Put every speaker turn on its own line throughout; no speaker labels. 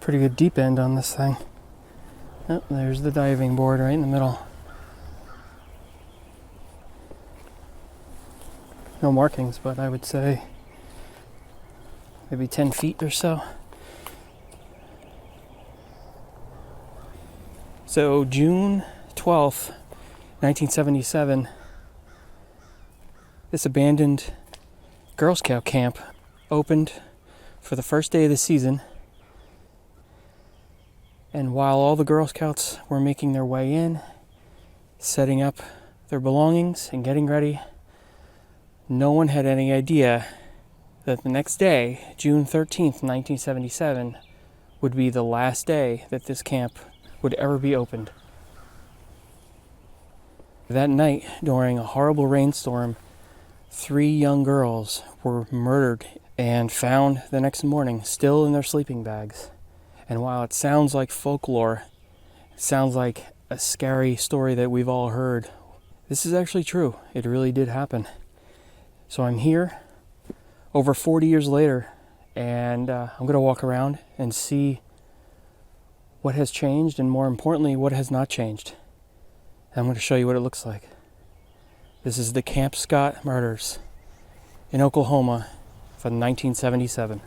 Pretty good deep end on this thing. Oh, there's the diving board right in the middle. No markings, but I would say maybe 10 feet or so. So June 12th, 1977, this abandoned Girl Scout camp opened for the first day of the season. And while all the Girl Scouts were making their way in, setting up their belongings and getting ready, no one had any idea that the next day, June 13th, 1977, would be the last day that this camp would ever be opened. That night, during a horrible rainstorm, 3 young girls were murdered and found the next morning still in their sleeping bags. And while it sounds like folklore, it sounds like a scary story that we've all heard, this is actually true. It really did happen. So I'm here over 40 years later, and I'm going to walk around and see what has changed, and more importantly, what has not changed. And I'm going to show you what it looks like. This is the Camp Scott murders in Oklahoma from 1977.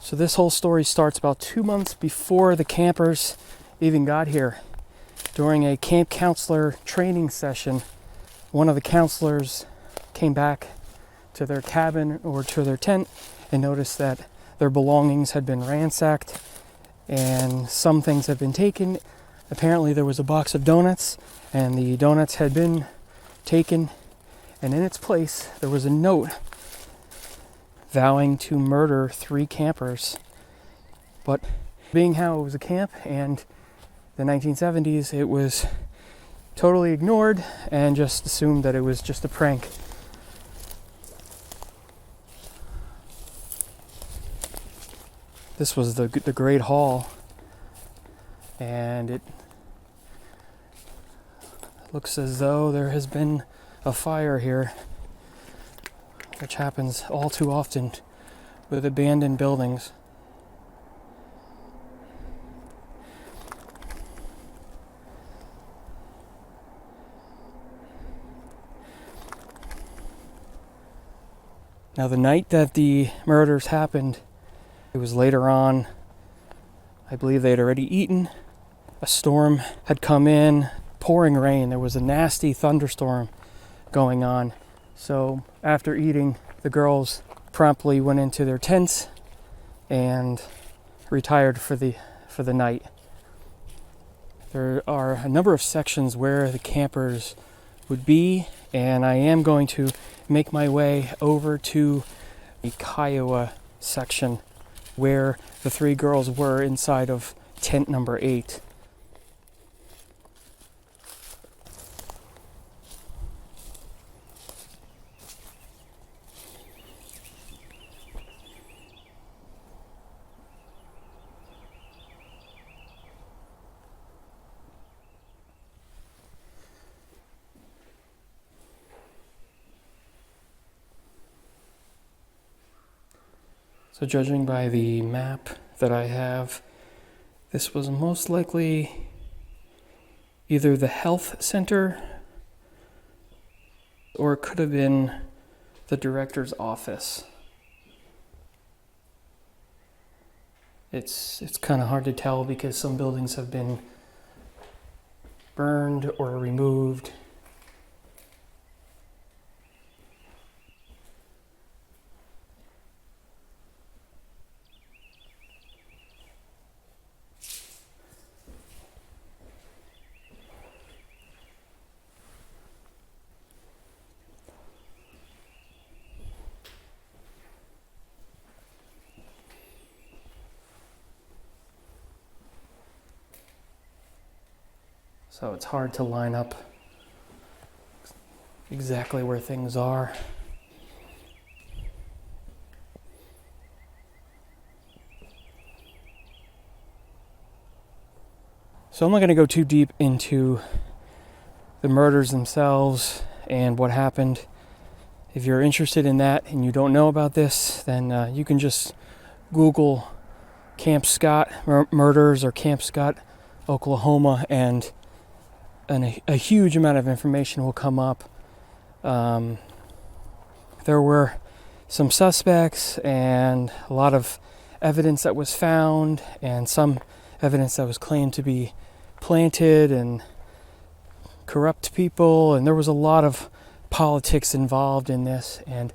So this whole story starts about 2 months before the campers even got here. During a camp counselor training session, one of the counselors came back to their cabin or to their tent and noticed that their belongings had been ransacked and some things had been taken. Apparently there was a box of donuts, and the donuts had been taken, and in its place there was a note vowing to murder 3 campers. But being how it was a camp and the 1970s, it was totally ignored and just assumed that it was just a prank. This was the Great Hall, and it looks as though there has been a fire here, which happens all too often with abandoned buildings. Now, the night that the murders happened, it was later on. I believe they had already eaten. A storm had come in, pouring rain. There was a nasty thunderstorm going on. So after eating, the girls promptly went into their tents and retired for the night. There are a number of sections where the campers would be, and I am going to make my way over to the Kiowa section where the 3 girls were inside of tent number 8. So judging by the map that I have, this was most likely either the health center or it could have been the director's office. It's kind of hard to tell because some buildings have been burned or removed. So it's hard to line up exactly where things are. So I'm not going to go too deep into the murders themselves and what happened. If you're interested in that and you don't know about this, then you can just Google Camp Scott murders or Camp Scott, Oklahoma, and a huge amount of information will come up. There were some suspects and a lot of evidence that was found, and some evidence that was claimed to be planted and corrupt people, and there was a lot of politics involved in this, and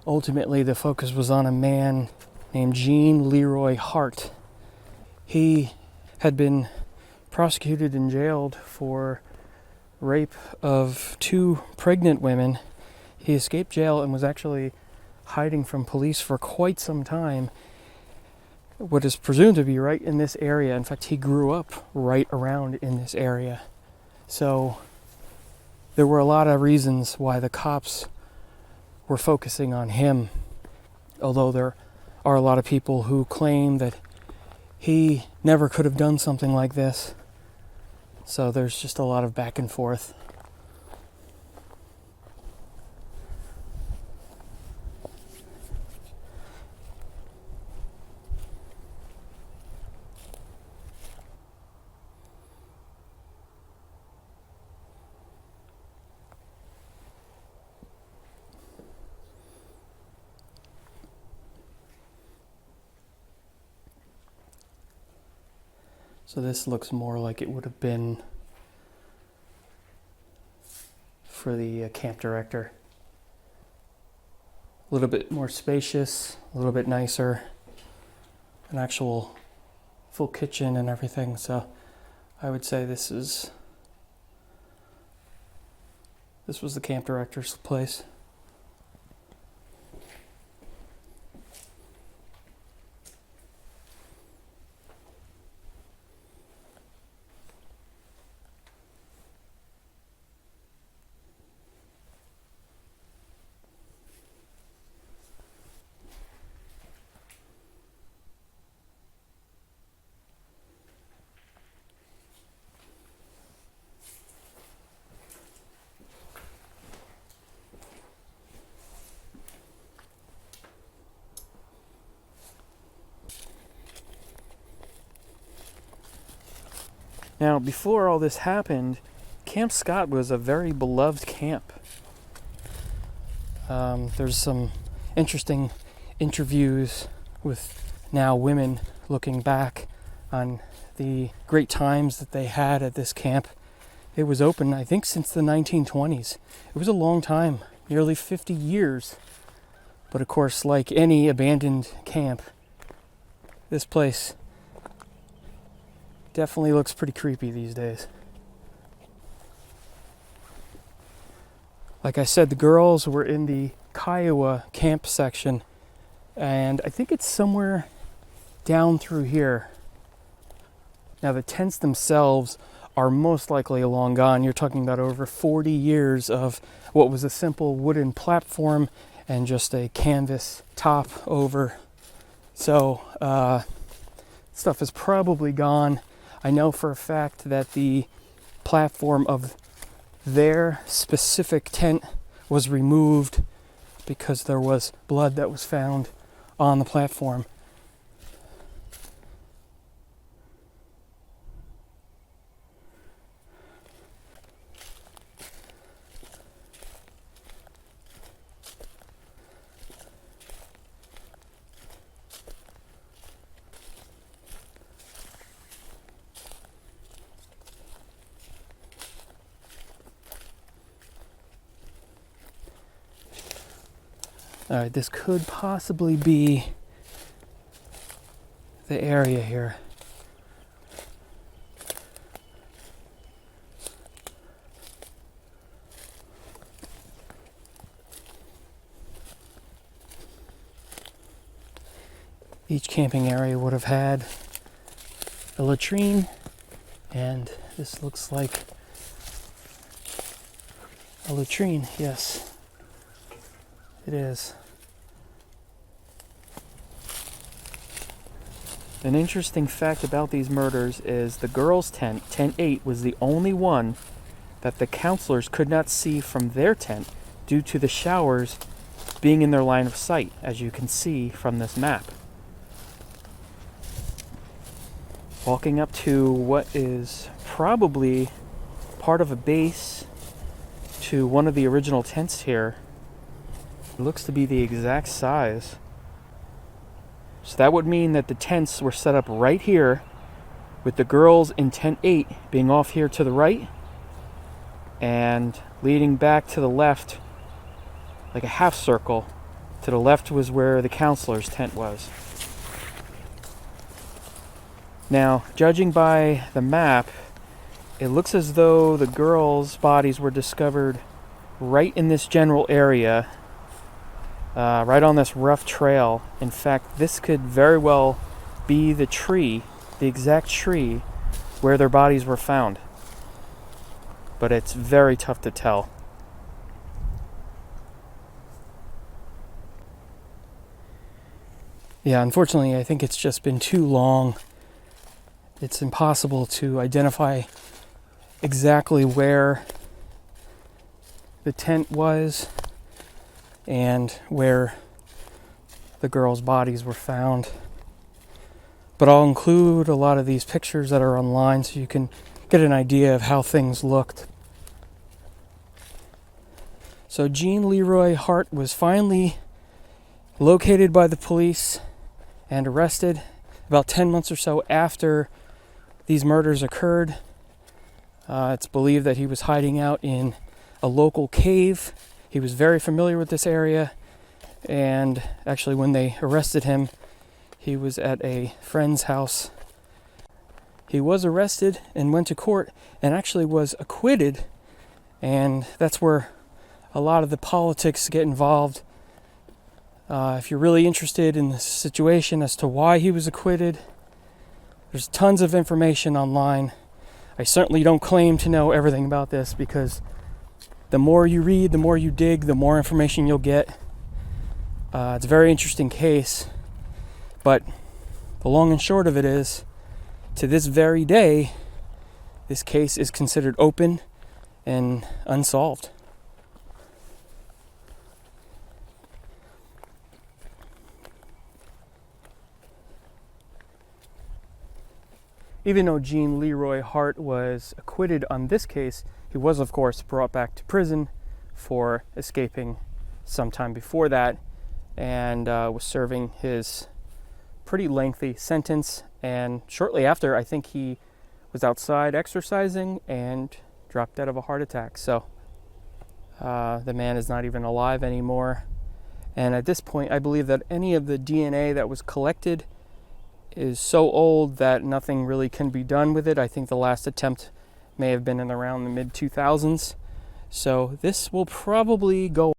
ultimately the focus was on a man named Gene Leroy Hart. He had been prosecuted and jailed for rape of 2 pregnant women. He escaped jail and was actually hiding from police for quite some time, what is presumed to be right in this area. In fact, he grew up right around in this area. So there were a lot of reasons why the cops were focusing on him, although there are a lot of people who claim that he never could have done something like this. So there's just a lot of back and forth. So this looks more like it would have been for the camp director. A little bit more spacious, a little bit nicer, an actual full kitchen and everything. So I would say this was the camp director's place. Now, before all this happened, Camp Scott was a very beloved camp. There's some interesting interviews with now women looking back on the great times that they had at this camp. It was open, I think, since the 1920s. It was a long time, nearly 50 years. But of course, like any abandoned camp, this place definitely looks pretty creepy these days. Like I said, the girls were in the Kiowa camp section, and I think it's somewhere down through here. Now the tents themselves are most likely long gone. You're talking about over 40 years of what was a simple wooden platform and just a canvas top over. So stuff is probably gone. I know for a fact that the platform of their specific tent was removed because there was blood that was found on the platform. All right, this could possibly be the area here. Each camping area would have had a latrine, and this looks like a latrine, yes. It is. An interesting fact about these murders is the girls' tent, Tent 8, was the only one that the counselors could not see from their tent due to the showers being in their line of sight, as you can see from this map. Walking up to what is probably part of a base to one of the original tents here. It looks to be the exact size. So that would mean that the tents were set up right here, with the girls in Tent 8 being off here to the right and leading back to the left like a half circle. To the left was where the counselor's tent was. Now, judging by the map, it looks as though the girls' bodies were discovered right in this general area, right on this rough trail. In fact, this could very well be the tree, the exact tree where their bodies were found. But it's very tough to tell. Yeah, unfortunately, I think it's just been too long. It's impossible to identify exactly where the tent was and where the girls' bodies were found. But I'll include a lot of these pictures that are online so you can get an idea of how things looked. So Jean Leroy Hart was finally located by the police and arrested about 10 months or so after these murders occurred. It's believed that he was hiding out in a local cave. He was very familiar with this area, and actually when they arrested him, he was at a friend's house. He was arrested and went to court and actually was acquitted, and that's where a lot of the politics get involved. If you're really interested in the situation as to why he was acquitted, there's tons of information online. I certainly don't claim to know everything about this, because the more you read, the more you dig, the more information you'll get. It's a very interesting case, but the long and short of it is, to this very day, this case is considered open and unsolved. Even though Jean Leroy Hart was acquitted on this case, he was, of course, brought back to prison for escaping sometime before that, and was serving his pretty lengthy sentence. And shortly after, I think he was outside exercising and dropped dead of a heart attack. So the man is not even alive anymore. And at this point, I believe that any of the DNA that was collected is so old that nothing really can be done with it. I think the last attempt may have been in around the mid-2000s. So this will probably go